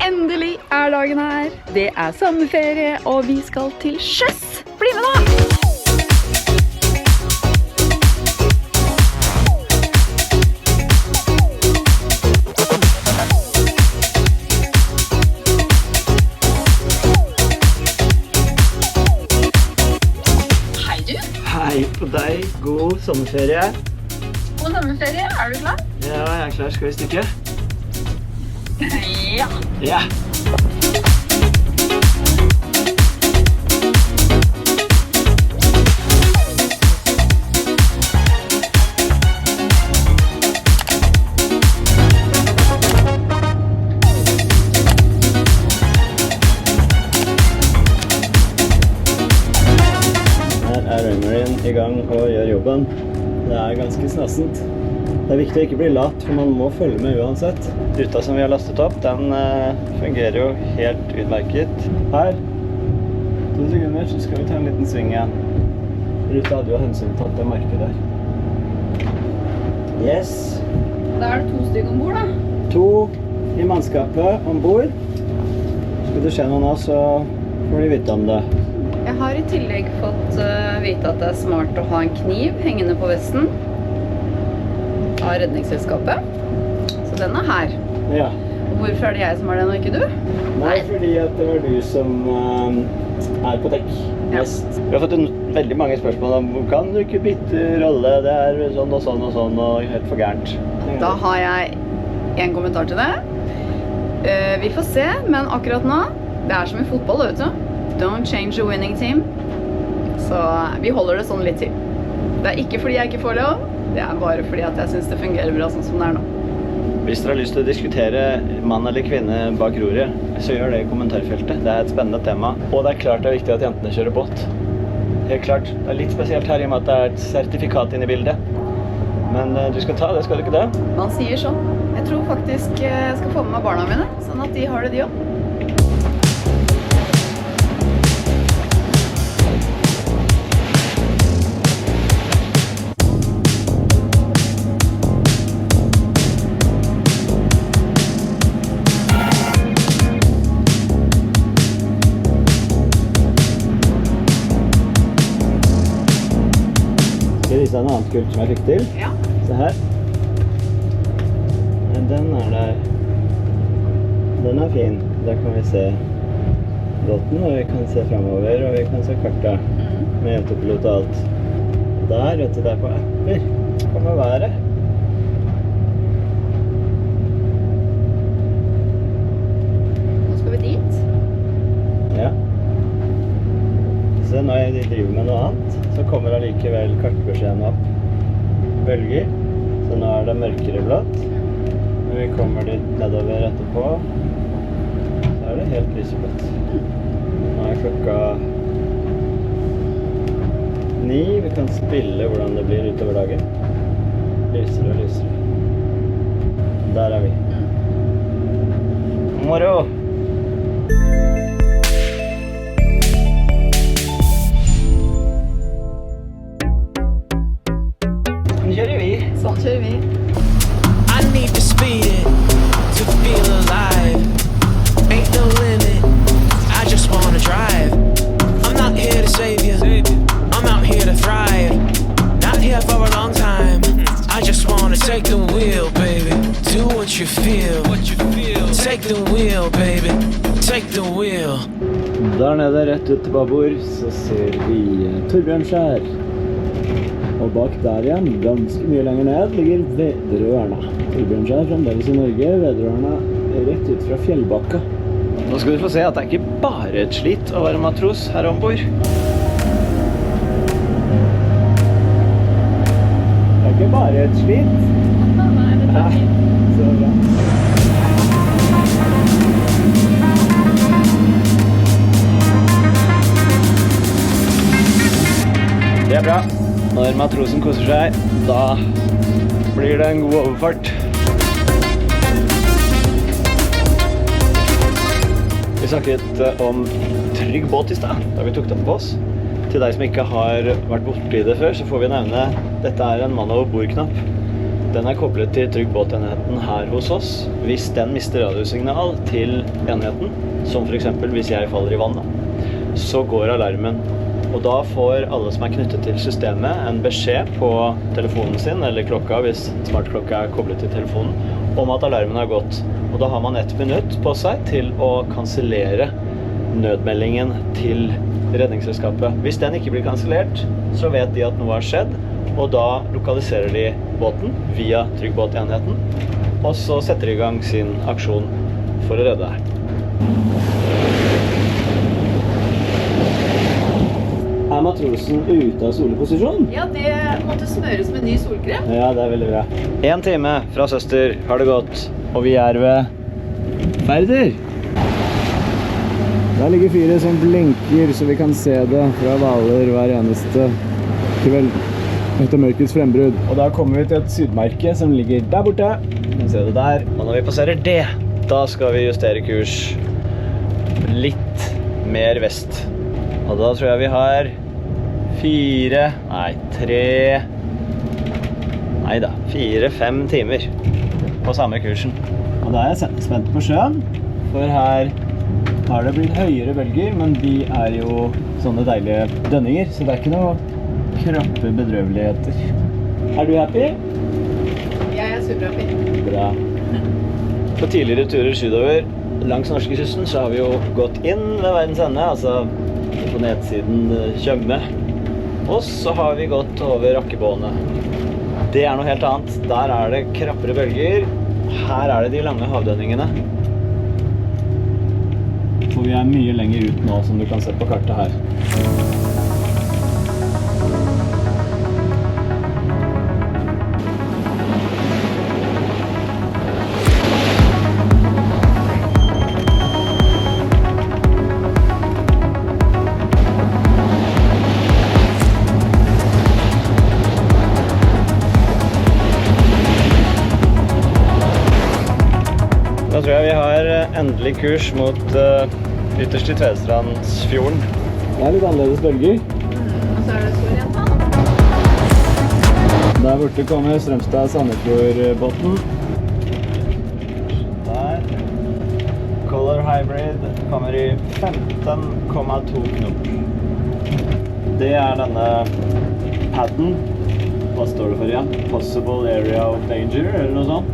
Endelig er dagen her. Det er sommerferie, og vi skal til sjøs. Bli med da! Hei på deg, god sommerferie. God sommerferie, er du klar? Ja, jeg er klar. Skal vi stikke? Ja. Ja. Raymarine i gang og gjør jobben. Det er ganske snassent. Det er viktig å ikke bli lat, for man må følge med uansett. Ruta som vi har lastet opp, den fungerer jo helt utmerket. Her, 2 sekunder, så skal vi ta en liten sving igjen. Ruta hadde jo hensyn tatt det markedet der. Yes. Da er det 2 stykker ombord da. 2 i mannskapet ombord. Skal det skje noe nå, så får de vite om det. Jeg har i tillegg fått vite at det er smart å ha en kniv hengende på vesten av redningsselskapet. Så den er her. Ja. Og hvorfor er det jeg som har den og ikke du? Nei, fordi at det var du som er på dekk mest. Ja. Vi har fått veldig mange spørsmål om kan du ikke bytte rolle, det er sånn og sånn og sånn og helt for gærent. Da har jeg en kommentar til det. Vi får se, men akkurat nå, det er som i fotball, vet du. Don't change a winning team. Så vi holder det sånn litt til. Det er ikke fordi jeg ikke får lov, det er bare fordi at jeg synes det fungerer bra sånn som det er nå. Hvis dere har lyst til å diskutere mann eller kvinne bak roret, så gjør det i kommentarfeltet. Det er et spennende tema. Og det er klart det er viktig at jentene kjører båt. Helt klart. Det er litt spesielt her i og med at det er et sertifikat inne i bildet. Men du skal ta det, skal du ikke det? Man sier sånn. Jeg tror faktisk jeg skal få med meg barna mine, sånn at de har det de også. Skal jeg vise deg noe annet kult som jeg fikk til? Ja. Se her. Den er der. Den er fin. Da kan vi se båten, og vi kan se fremover, og vi kan se kartet med autopilot og alt. Der, vet du, der på apper. Kommer været. Nå skal vi dit. Ja. Se, når jeg driver med noe annet, så kommer allikevel kartbeskjeden opp. Bølger. Så nå er det mørkere blått. Når vi kommer litt nedover etterpå, så er det helt lyseblått. Nå er klokka 9. Vi kan spille hvordan det blir utover dagen. Lysere og lysere. Der er vi. Moro! Sånn kjører vi. I need to speed it to feel alive. Ain't no limit, I just wanna drive. I'm not here to save you, I'm out here to thrive. Not here for a long time, I just wanna take the wheel, baby. Do what you feel, take the wheel, baby. Take the wheel. Der nede, rett ut til babord, så ser vi Torbjørnskjær. Og bak der igjen, ganske mye lenger ned, ligger Vedrørna. Torbjørnskjær fremdeles i Norge, Vedrørna rett ut fra Fjellbakka. Nå skal du få se at det er ikke bare et slit å være matros her ombord. Det er ikke bare et slit. Nei, det tar tid. Så bra. Det er bra. Når matrosen koser seg, da blir det en god overfart. Vi snakket om trygg båt i sted, da vi tok den på oss. Til deg som ikke har vært borte i det før, så får vi nevne dette er en mann over bord-knapp. Den er koblet til Trygg Båt-enheten her hos oss. Hvis den mister radiosignal til enheten, som for eksempel hvis jeg faller i vannet, så går alarmen. Og da får alle som er knyttet til systemet en beskjed på telefonen sin, eller klokka hvis smartklokka er koblet til telefonen, om at alarmen har gått. Og da har man 1 minutt på seg til å kansellere nødmeldingen til redningsselskapet. Hvis den ikke blir kansellert, så vet de at noe har skjedd, og da lokaliserer de båten via Trygg Båt-enheten, og så setter de i gang sin aksjon for å redde deg. Er matrosen ute av soleposisjon? Ja, det måtte smøres med ny solkrem. Ja, det er veldig bra. 1 time fra søster har det gått, og vi er ved Færder. Der ligger fyret som blinker, så vi kan se det fra Hvaler hver eneste kveld etter mørkets frembrudd. Og da kommer vi til et sydmerke som ligger der borte. Vi kan se det der. Og når vi passerer det, da skal vi justere kurs litt mer vest. Og da tror jeg vi har 4-5 timer på samme kursen. Og da er jeg spent på sjøen, for her har det blitt høyere bølger, men de er jo sånne deilige dønninger, så det er ikke noe krappe bedrøveligheter. Er du happy? Jeg er superhappy. Bra. På tidligere turer sydover langs norskekysten så har vi jo gått inn ved verdens ende, altså på nedsiden Tjøme. Og så har vi gått over Rakkebåene. Det er noe helt annet. Der er det krappere bølger. Her er det de lange havdønningene. Og vi er mye lenger ut nå, som du kan se på kartet her. Da tror jeg vi har endelig kurs mot ytterst i Tvedestrandsfjorden. Det er litt annerledes bølger. Og så er det sol igjen da. Der borte kommer Strømstad-Sandefjord-båten. Der. Color Hybrid kommer i 15,2 knop. Det er denne padden. Hva står det for igjen? Possible Area of Danger, eller noe sånt?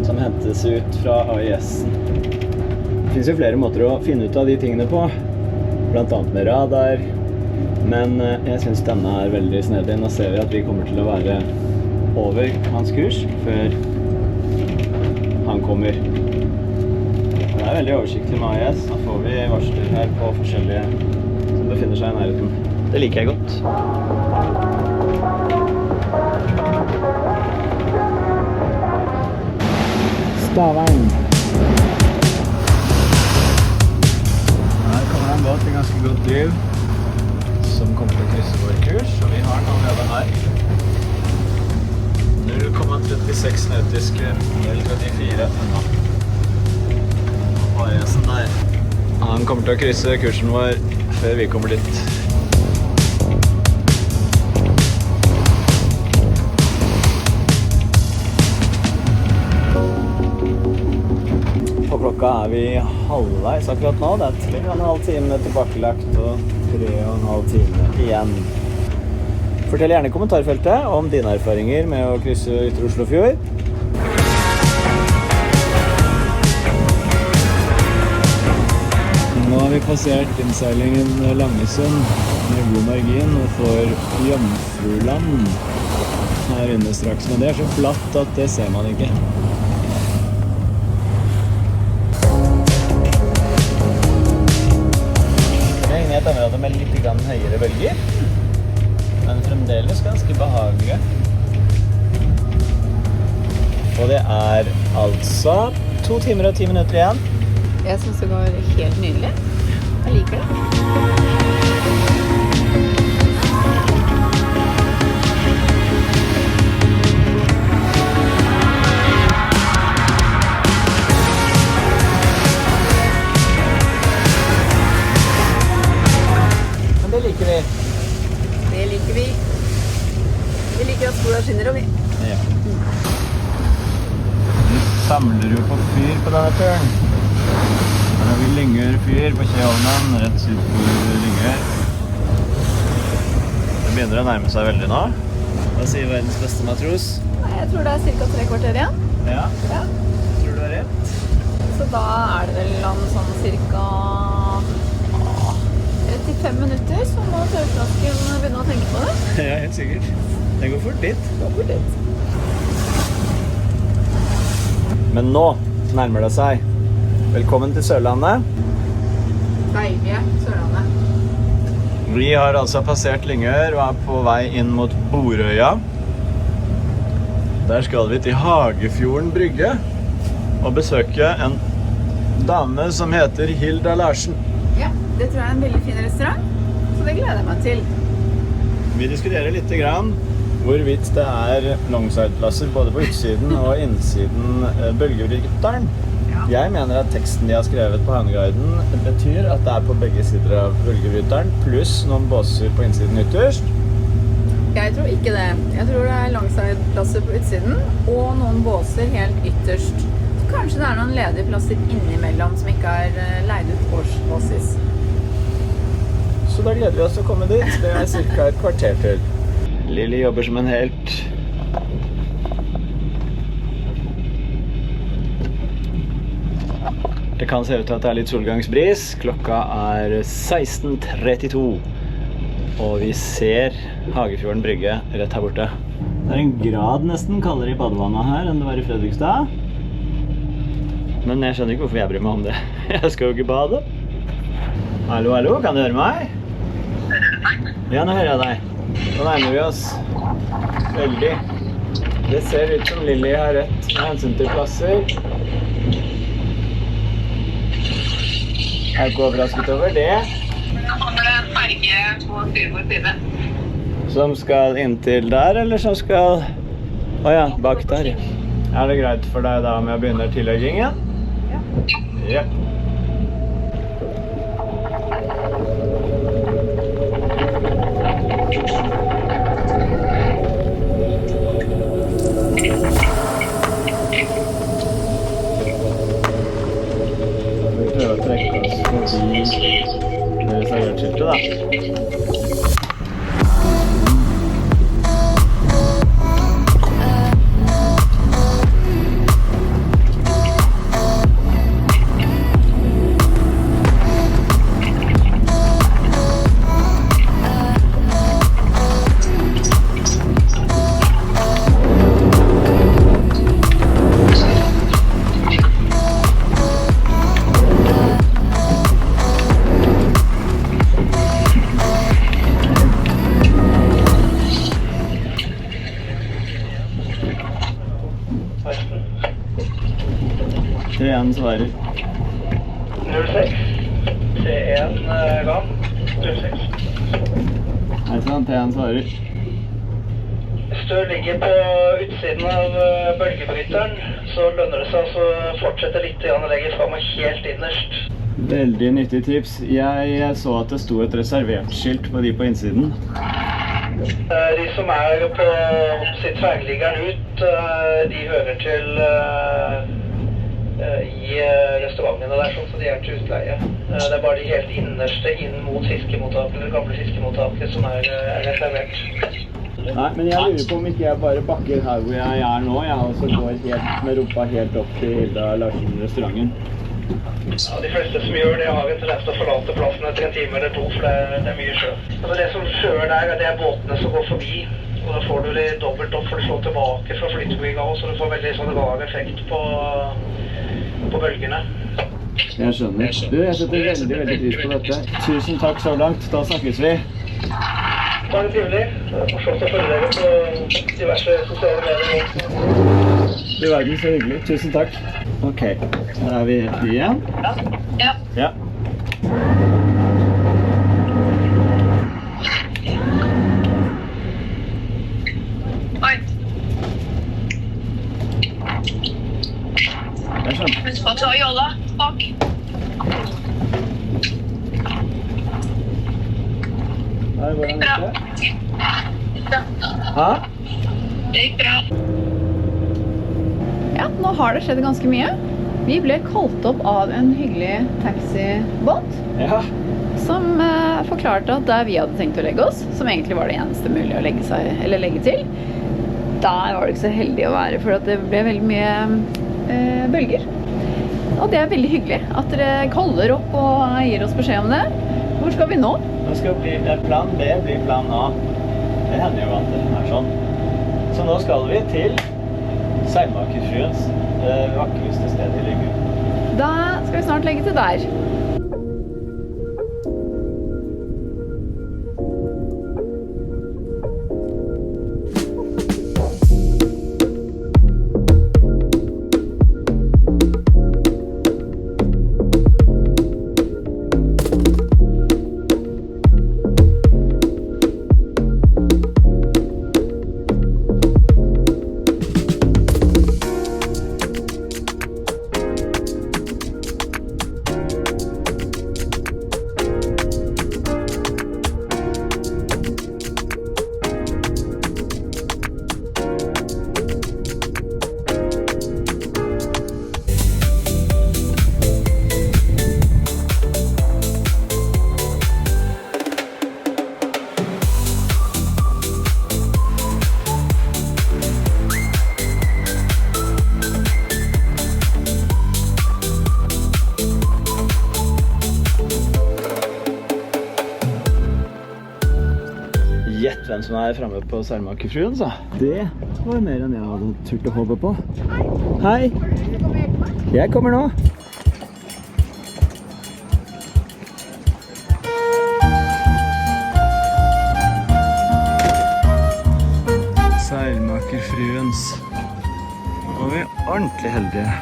Som hentes ut fra AIS-en. Det finnes jo flere måter å finne ut av de tingene på, blant annet med radar, men jeg synes denne er veldig snedig. Nå ser vi at vi kommer til å være over hans kurs før han kommer. Det er veldig oversiktlig med AIS. Nå får vi varsler her på forskjellige som befinner seg i nærheten. Det liker jeg godt. Stavern. Her kommer det en båt i ganske godt liv som kommer til å krysse vår kurs, og vi har den allerede her. 0,36 nautiske, 0,34 unna. AIS-en der. Han kommer til å krysse kursen vår før vi kommer dit. Klokka er vi halvveis akkurat nå. Det er 3,5 timer tilbakelagt og 3,5 timer igjen. Fortell gjerne i kommentarfeltet om dine erfaringer med å krysse Ytre Oslofjord. Nå har vi passert innseilingen Langesund med god margin og får Jomfruland her inne straks. Men det er så flatt at det ser man ikke. Et område med litt høyere bølger, men fremdeles ganske behagelige. Og det er altså 2 timer og 10 minutter igjen. Jeg synes det går helt nydelig. Jeg liker det. Det liker vi. Vi liker at sola skinner, og vi. Ja. samler jo på fyr på denne turen. Her har vi Lyngør fyr på Kjeholmen, rett syd for Lyngør. Det begynner å nærme seg veldig nå. Hva sier verdens beste matros? Jeg tror det er cirka 3 kvarter igjen. Ja, Ja. tror du er rett? Så da er det vel om sånn cirka 35 minutter, så må tørrflasken begynne å tenke på det. Ja, helt sikkert. Det går fort dit. Gå bort dit. Men nå nærmer det seg. Velkommen til Sørlandet. Deilige Sørlandet. Vi har altså passert Lyngør og er på vei inn mot Borøya. Der skal vi til Hagefjorden brygge og besøke en dame som heter Hilda Larsen. Ja, det tror jeg er en veldig fin restaurant, så det gleder jeg meg til. Vi diskuterer litt grann hvorvidt det er longside-plasser både på utsiden og innsiden Bølgerytteren. Jeg mener at teksten de har skrevet på Havneguiden betyr at det er på begge sider av Bølgerytteren, pluss noen båser på innsiden ytterst. Jeg tror ikke det. Jeg tror det er langside-plasser på utsiden og noen båser helt ytterst. Så kanskje det er noen ledige plasser innimellom som ikke er leid ut årsbasis. Så da gleder vi oss til å komme dit. Det er cirka et kvarter til. Lili jobber som en helt. Det kan se ut til at det er litt solgangsbris. Klokka er 16:32. Og vi ser Hagefjorden brygge rett her borte. Det er en grad nesten kaldere i badevannet her enn det var i Fredrikstad. Men jeg skjønner ikke hvorfor jeg bryr meg om det. Jeg skal jo ikke bade. Hallo, hallo, kan du høre meg? Ja, nå hører jeg deg. Nå nærmer vi oss. Veldig. Det ser ut som Lili har rett med hensyn til plasser. Jeg er ikke overrasket over det. Nå kommer det en ferge på styrbord side. Som skal inntil der, eller som skal... Åja, bak der. Er det greit for deg da med å begynne tilleggingen? Ja. Vi prøver å trekke oss forbi det reservertskiltet da. T1 svarer. 06. T1 gang. 06. Hei sann, T1 svarer. Hvis du ligger på utsiden av bølgebryteren, så lønner det seg å fortsette litt og legge fra meg helt innerst. Veldig nyttig tips. Jeg så at det sto et reservert skilt på de på innsiden. De som er på tverrliggeren ut, de hører til i restaurantene der, så de er til utleie. Det er bare de helt innerste inn mot fiskemottaket, eller gamle fiskemottaket, som er reservert. Nei, men jeg lurer på om ikke jeg bare bakker her hvor jeg er nå, og så går helt med rumpa helt opp til Hilda Larsen-restauranten. Ja, de fleste som gjør det har en tendens til å forlate plassen etter en time eller to, for det er mye sjø. Altså det som sjøer der, det er båtene som går forbi, og da får du litt dobbelt opp for du slår tilbake fra flytebygget også, så du får veldig sånn rar effekt på bølgene. Jeg skjønner. Du, jeg setter veldig pris på dette. Tusen takk så langt. Da snakkes vi. Bare trivelig. Forstått å følge dere på diverse sosiale medier. Du verden, så hyggelig. Tusen takk. Ok, her er vi helt igjen. Ja. Ja. Oi. Jeg skjønner. Husk på å ta jolla bak. Her, hvordan Bra. gikk det? Bra. Hæ? Det gikk bra. Ja, nå har det skjedd ganske mye. Vi ble kalt opp av en hyggelig taxibåt Ja. som forklarte at der vi hadde tenkt å legge oss, som egentlig var det eneste mulig å legge til, der var det ikke så heldig å være, for at det ble veldig mye bølger. Og det er veldig hyggelig at dere kaller opp og gir oss beskjed om det. Hvor skal vi nå? Nå skal plan B bli plan A. Det hender jo at det er sånn. Så nå skal vi til Seilmakerfruens vakreste sted i Lyggen. Da skal vi snart legge til der. Gjett hvem som er fremme på Seilmakerfruen, så. Det var mer enn jeg hadde turt å håpe på. Hei! Jeg kommer nå. Seilmakerfruens. Nå er vi ordentlig heldige.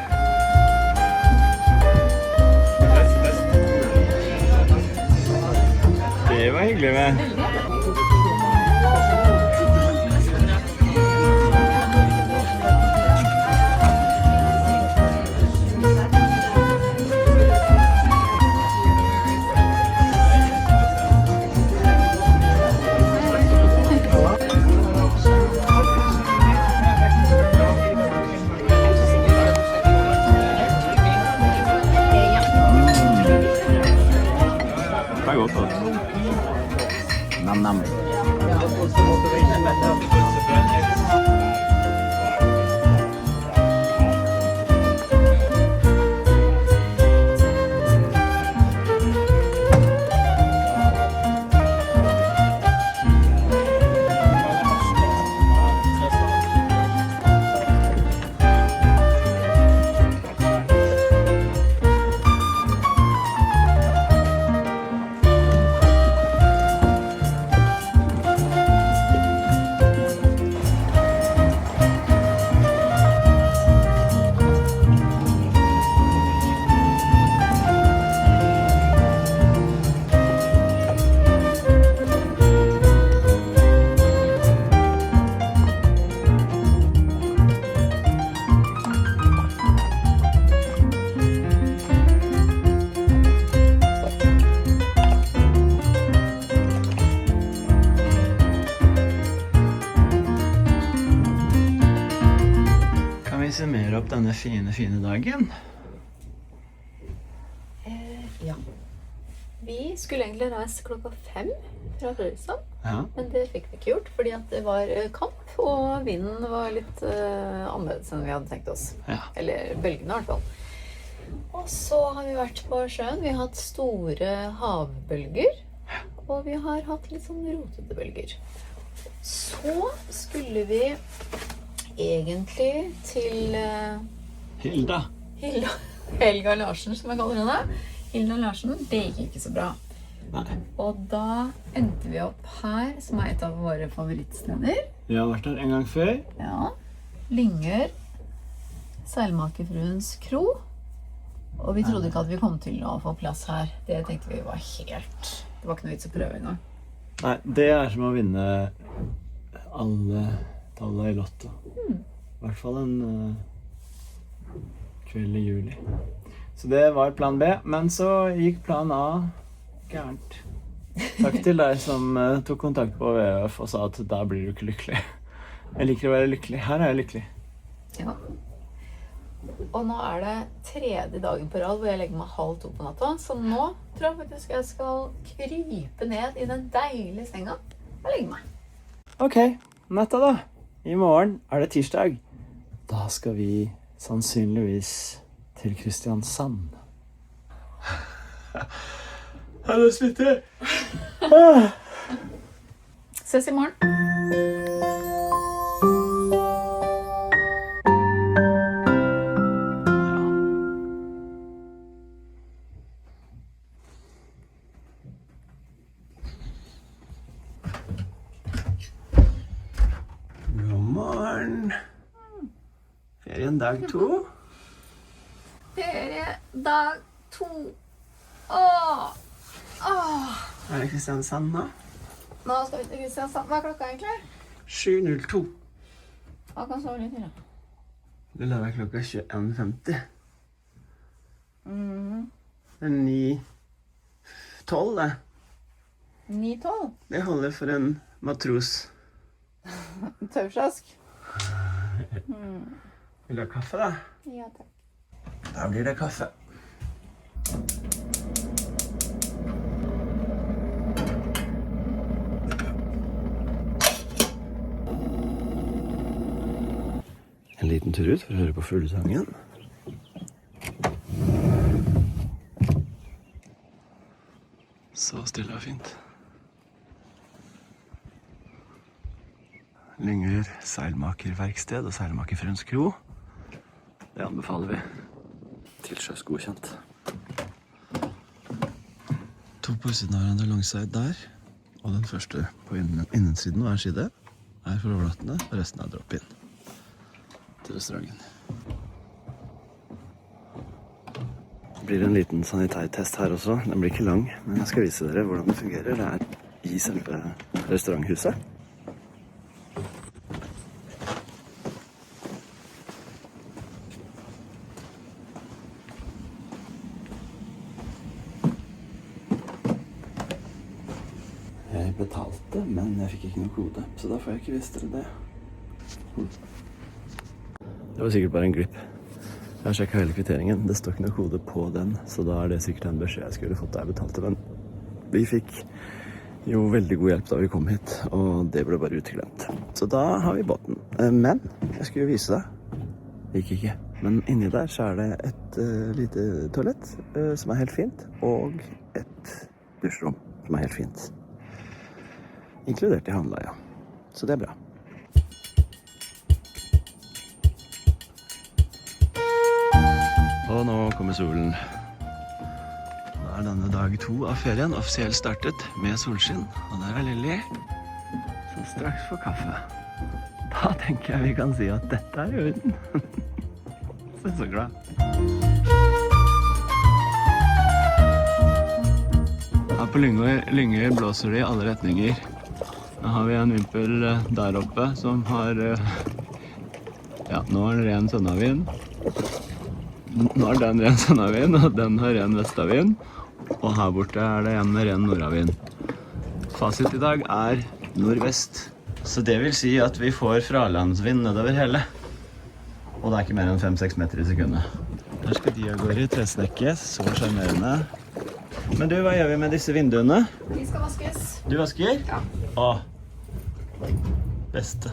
Det var hyggelig med. Det er godt, da. Nam-nam. Summere opp denne fine dagen. Ja. Vi skulle egentlig reise klokka 5 fra Fredrikstad, Ja. men det fikk vi ikke gjort, fordi at det var kamp, og vinden var litt annerledes enn vi hadde tenkt oss. Ja. Eller bølgene i hvert fall. Og så har vi vært på sjøen. Vi har hatt store havbølger, og vi har hatt litt sånn rotete bølger. Så skulle vi egentlig til Hilda. Helga Larsen, som jeg kaller henne. Hilda Larsen, det gikk ikke så bra. Nei. Og da endte vi opp her, som er et av våre favorittsteder. Vi har vært her en gang før. Ja. Lyngør, Seilmakerfruens kro. Og vi trodde ikke at vi kom til å få plass her. Det tenkte vi var helt... Det var ikke noe vits å prøve engang. Nei, det er som å vinne alle tallene i lotto. I hvert fall en kveld i juli. Så det var plan B, men så gikk plan A gærent. Takk til deg som tok kontakt på VF og sa at da blir du ikke lykkelig. Jeg liker å være lykkelig. Her er jeg lykkelig. Ja. Og nå er det 3. dagen på rad hvor jeg legger meg 1:30 på natta. Så nå tror jeg faktisk jeg skal krype ned i den deilige senga og legge meg. Ok, natta da. I morgen er det tirsdag. Da skal vi sannsynligvis til Kristiansand. Ja, det slitter. Ses i morgen. God morgen. Ferien dag 2. Ferie dag 2. Åh! Er det Kristiansand nå? Nå skal vi til Kristiansand. Hva er klokka egentlig? 7:02. Hva kan sove litt til da? Det la være klokka 21:50. Det er 9:12 det. 9:12. Det holder for en matros. Tørrslask. Vil du ha kaffe da? Ja, takk. Da blir det kaffe. En liten tur ut for å høre på fuglesangen. Så stille og fint. Lyngør seilmakerverksted og seilmakerfrøens kro. Det anbefaler vi. Til sjøs godkjent. 2 på siden av hverandre langside der. Og den første på innensiden hver side er for overnattende, og resten er drop-in til restauranten. Det blir en liten sanitærtest her også. Den blir ikke lang, men jeg skal vise dere hvordan det fungerer. Det er i selve restauranthuset. Jeg betalte, men jeg fikk ikke noe kode, så da får jeg ikke vist dere det. Det var sikkert bare en glipp. Jeg har sjekket hele kvitteringen. Det står ikke noe kode på den, så da er det sikkert en beskjed jeg skulle fått da jeg betalte. Men vi fikk jo veldig god hjelp da vi kom hit, og det ble bare uteglemt. Så da har vi båten. Men jeg skulle jo vise deg. Det gikk ikke. Men inni der så er det et lite toalett som er helt fint, og et dusjrom som er helt fint. Inkludert i handleia. Så det er bra. Og nå kommer solen. Da er denne dag 2 av ferien offisielt startet med solskinn. Og der er Lilly, som straks får kaffe. Da tenker jeg vi kan si at dette er i orden. Så jeg er så glad. Her på Lyngør blåser det i alle retninger. Nå har vi en vimpel der oppe som har, ja, nå er det ren sønnavind. Nå er den ren sønnavind, og den har ren vestavind. Og her borte er det en med ren nordavind. Fasit i dag er nordvest. Så det vil si at vi får fralandsvind nedover hele. Og det er ikke mer enn 5-6 meter i sekundet. Her skal de av gårde i tresnekke, så sjarmerende. Men du, hva gjør vi med disse vinduene? De skal vaskes. Du vasker? Ja. Åh. Beste.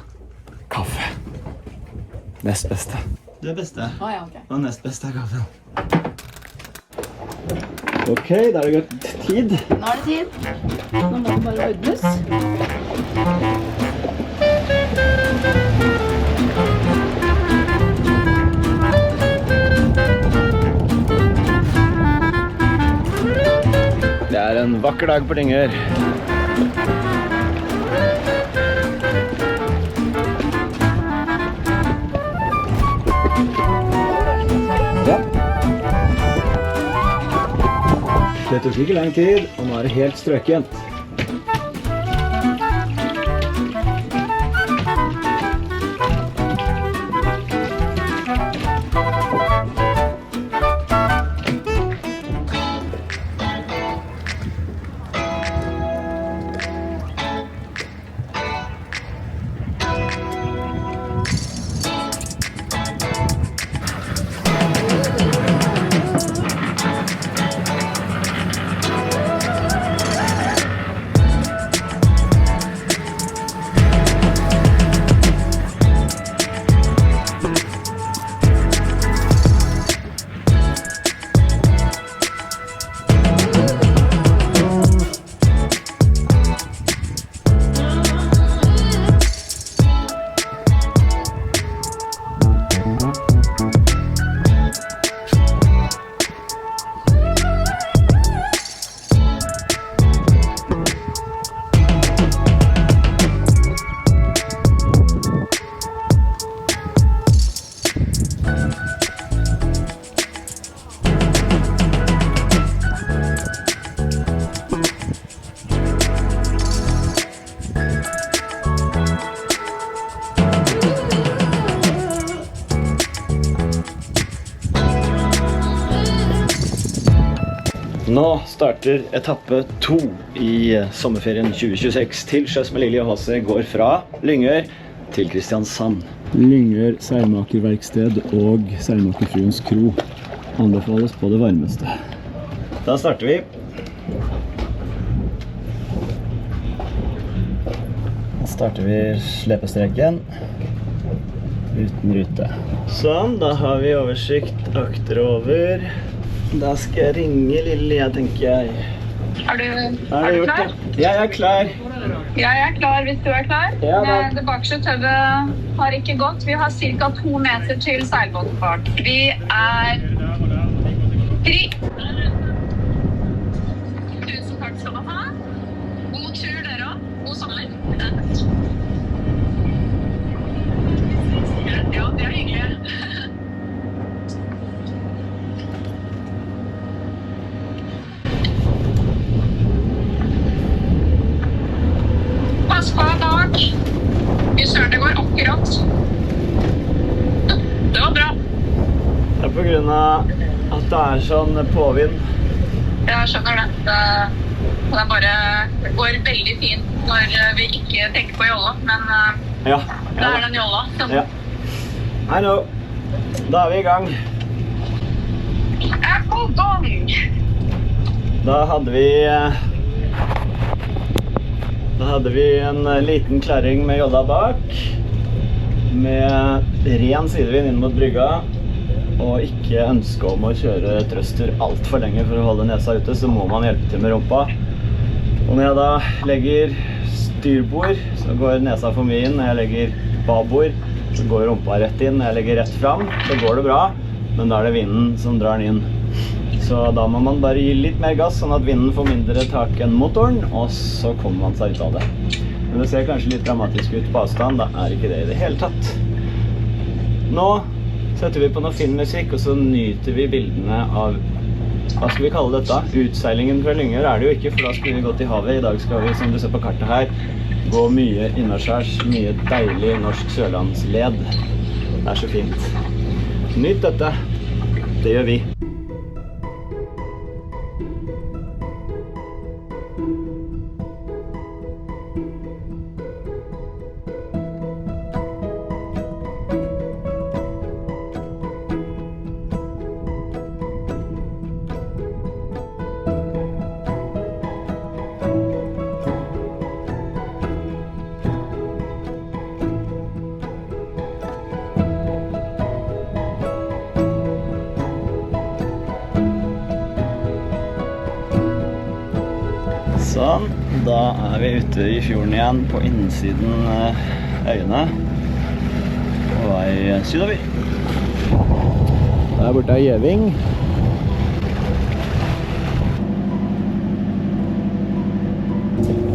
Kaffe. Nest beste. Du er beste. Ja, ok. Og nest beste er kaffen. Ok, da er det gått tid. Nå er det tid. Nå må den bare ordnes. Det er en vakker dag på Lyngør. Ja. Det tok ikke lang tid, og nå er det helt strøkent. Nå starter etappe 2 i sommerferien 2026 til sjøs med Lilje og Hasse går fra Lyngør til Kristiansand. Lyngør seilmakerverksted og seilmakerfruens kro anbefales på det varmeste. Da starter vi. Da starter vi slepestreken uten rute. Sånn, da har vi oversikt akterover. Da skal jeg ringe Lilje, tenker jeg. Er du gjort klar? det? Jeg er klar. Jeg er klar hvis du er klar. Ja, da. Det bakerste tauet har ikke gått. Vi har ca. 2 meter til seilbåtfart. Vi er fri. Tusen takk skal du ha. God tur dere også. God sommer. Ja, det er hyggelig. Pass på bak. Vi søren, det går akkurat. Det var bra. Det er på grunn av at det er sånn påvind. Jeg skjønner det. Det er bare, det går veldig fint når vi ikke tenker på jolla, men Ja. det er den jolla. Ja. I know. Da er vi i gang. Er på gang. Da hadde vi en liten klarring med jolla bak, med ren sidevind inn mot brygga, og ikke ønske om å kjøre thruster alt for lenge for å holde nesa ute, så må man hjelpe til med rumpa. Og når jeg da legger styrbord, så går nesa for mye inn. Når jeg legger babord, så går rumpa rett inn. Når jeg legger rett fram, så går det bra, men da er det vinden som drar den inn. Så da må man bare gi litt mer gass, sånn at vinden får mindre tak enn motoren, og så kommer man seg ut av det. Men det ser kanskje litt dramatisk ut på avstand, da er ikke det i det hele tatt. Nå setter vi på noe fin musikk, og så nyter vi bildene av, hva skal vi kalle dette? Utseilingen fra Lyngør er det jo ikke, for da skulle vi gå til havet. I dag skal vi, som du ser på kartet her, gå mye innerskjærs, mye deilig norsk sørlandsled. Det er så fint. Nyt dette. Det gjør vi. Sånn, da er vi ute i fjorden igjen på innsiden øyene på vei sydover. Der borte er Gjøving.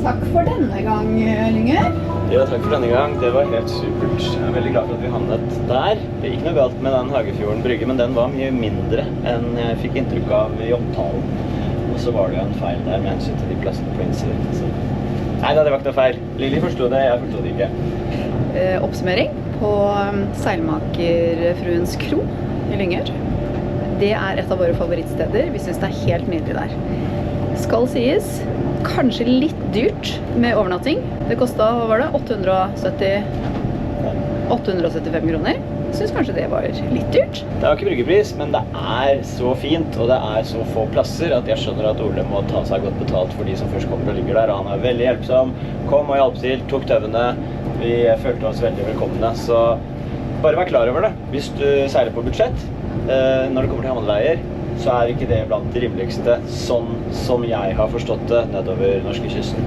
Takk for denne gang, Lyngør. Ja, takk for denne gang. Det var helt supert. Jeg er veldig glad for at vi havnet der. Det gikk noe galt med den Hagefjorden brygge, men den var mye mindre enn jeg fikk inntrykk av i omtalen. Og så var det jo en feil der med hensyn til de plassene på innsiden. Så. Neida, det var ikke noe feil. Lilje forstod det, jeg forstod det ikke. Oppsummering på seilmakerfruens kro i Lyngør. Det er et av våre favorittsteder. Vi synes det er helt nydelig der. Skal sies, kanskje litt dyrt med overnatting. Det kostet, hva var det? 875 kroner. Jeg synes kanskje det var litt dyrt. Det er jo ikke bryggepris, men det er så fint, og det er så få plasser at jeg skjønner at Ole må ta seg godt betalt for de som først kommer og ligger der. Og han er veldig hjelpsom, kom og hjalp til, tok tøvene. Vi følte oss veldig velkomne, så bare vær klar over det. Hvis du seiler på budsjett, når det kommer til Hamneveier, så er ikke det blant de rimeligste, sånn som jeg har forstått det nedover norskekysten.